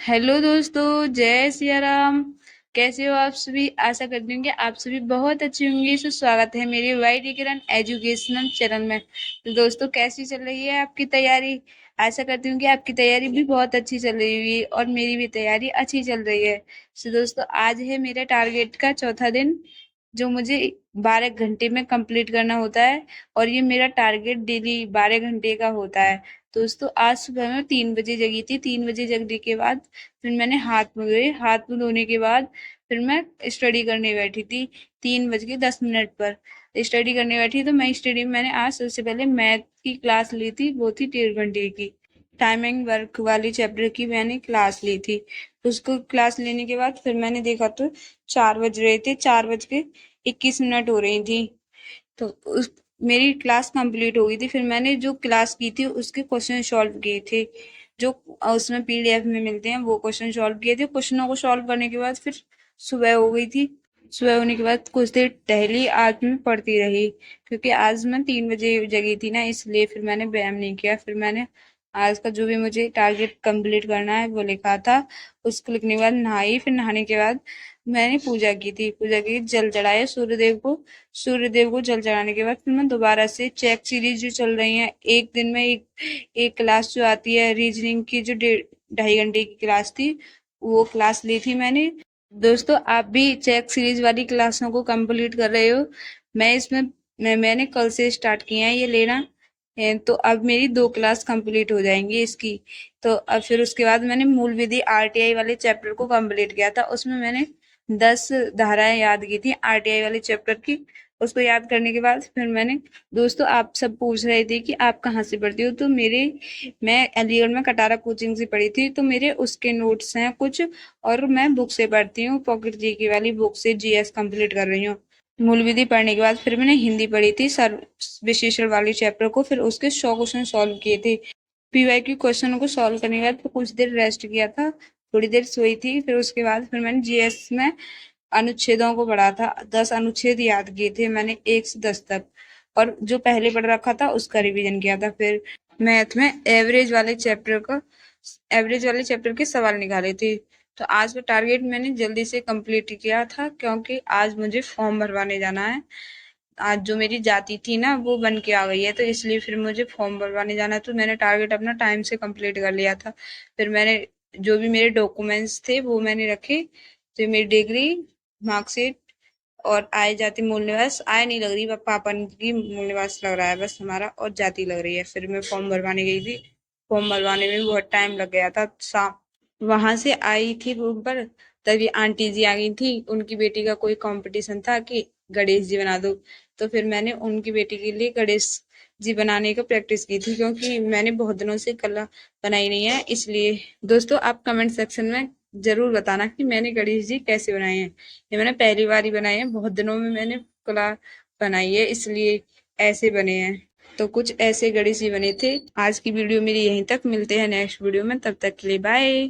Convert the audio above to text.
Hello दोस्तों, जय सिया राम। कैसे हो आप सभी? आशा करती हूँ कि आप सभी बहुत अच्छे होंगे। स्वागत है मेरे वाई डी किरण एजुकेशनल चैनल में। तो दोस्तों, कैसी चल रही है आपकी तैयारी? आशा करती हूँ कि आपकी तैयारी भी बहुत अच्छी चल रही हुई और मेरी भी तैयारी अच्छी चल रही है। तो दोस्तों, आज है मेरे टारगेट का चौथा दिन, जो मुझे 12 घंटे में कंप्लीट करना होता है। और ये मेरा टारगेट डेली 12 घंटे का होता है। दोस्तों, आज सुबह मैं 3 बजे जगी थी। 3 बजे जगने के बाद फिर मैंने हाथ मुँह धोए। हाथ मुँह धोने के बाद फिर मैं स्टडी करने बैठी थी 3:10 पर। स्टडी करने बैठी तो मैं स्टडी में मैंने आज सबसे पहले मैथ की क्लास ली थी। वो थी 1.5 घंटे की। टाइमिंग वर्क वाली चैप्टर की मैंने क्लास ली थी। उसको क्लास लेने के बाद फिर मैंने देखा तो 4 बज रहे थे। 4:21 हो रही थी। तो उस मेरी क्लास कंप्लीट हो गई थी। फिर मैंने जो क्लास की थी उसके क्वेश्चन सॉल्व किए थे, जो उसमें पीडीएफ में मिलते हैं। वो क्वेश्चन सॉल्व किए थे। क्वेश्चनों को सॉल्व करने के बाद फिर सुबह हो गई थी। सुबह होने के बाद कुछ देर टहली। आज मैं पढ़ती रही, क्योंकि आज मैं 3 बजे जगी थी ना, इसलिए फिर मैंने व्यायाम नहीं किया। फिर मैंने आज का जो भी मुझे टारगेट कंप्लीट करना है वो लिखा था। उसको लिखने के बाद नहाई। फिर नहाने के बाद मैंने पूजा की थी। पूजा की, जल चढ़ाया सूर्यदेव को। सूर्यदेव को जल चढ़ाने के बाद फिर मैं दोबारा से चेक सीरीज जो चल रही है, एक दिन में एक एक क्लास जो आती है रीजनिंग की, जो 2.5 घंटे की क्लास थी, वो क्लास ली थी मैंने। दोस्तों, आप भी चेक सीरीज वाली क्लासों को कंप्लीट कर रहे हो? मैं इसमें मैंने कल से स्टार्ट किया है ये लेना। तो अब मेरी 2 क्लास कंप्लीट हो जाएंगी इसकी। तो अब फिर उसके बाद मैंने मूल विधि आरटीआई वाले चैप्टर को कंप्लीट किया था। उसमें मैंने 10 धाराएं याद की थी आरटीआई वाले चैप्टर की। उसको याद करने के बाद फिर मैंने, दोस्तों आप सब पूछ रहे थे कि आप कहाँ से पढ़ती हो, तो मैं अलीगढ़ में कटारा कोचिंग से पढ़ी थी। तो मेरे उसके नोट्स हैं कुछ, और मैं बुक से पढ़ती हूँ। पॉकेट जीके वाली बुक से जीएस कंप्लीट कर रही हूँ। मूल विधि पढ़ने के बाद फिर मैंने हिंदी पढ़ी थी, सर्व विशेषण वाली चैप्टर को। फिर उसके 100 क्वेश्चन सॉल्व किए थे। पीवाईक्यू क्वेश्चनों को सॉल्व करने के बाद फिर कुछ देर रेस्ट किया था। थोड़ी देर सोई थी। फिर उसके बाद फिर मैंने जीएस में अनुच्छेदों को पढ़ा था। 10 अनुच्छेद याद किए थे मैंने, 1 से 10 तक। और जो पहले पढ़ रखा था उसका रिवीजन किया था। फिर मैथ में एवरेज वाले चैप्टर के सवाल निकाले थे। तो आज का टारगेट मैंने जल्दी से कंप्लीट किया था, क्योंकि आज मुझे फॉर्म भरवाने जाना है। आज जो मेरी जाति थी ना, वो बन के आ गई है, तो इसलिए फिर मुझे फॉर्म भरवाने जाना है। तो मैंने टारगेट अपना टाइम से कंप्लीट कर लिया था। फिर मैंने जो भी मेरे डॉक्यूमेंट्स थे वो मैंने रखे। तो मेरी डिग्री, मार्कशीट और आय जाति मूल निवास, आय नहीं लग रही, पापा की मूल निवास लग रहा है बस हमारा, और जाति लग रही है। फिर मैं फॉर्म भरवाने गई थी। फॉर्म भरवाने में भी बहुत टाइम लग गया था। वहां से आई थी रूम पर, तभी आंटी जी आ गई थी। उनकी बेटी का कोई कंपटीशन था कि गणेश जी बना दो। तो फिर मैंने उनकी बेटी के लिए गणेश जी बनाने का प्रैक्टिस की थी, क्योंकि मैंने बहुत दिनों से कला बनाई नहीं है, इसलिए। दोस्तों, आप कमेंट सेक्शन में जरूर बताना कि मैंने गणेश जी कैसे बनाए हैं। ये मैंने पहली बार ही बनाए हैं, बहुत दिनों में मैंने कला बनाई है, इसलिए ऐसे बने हैं। तो कुछ ऐसे गणेश जी बने थे। आज की वीडियो मेरी यहीं तक। मिलते हैं नेक्स्ट वीडियो में, तब तक के लिए बाय।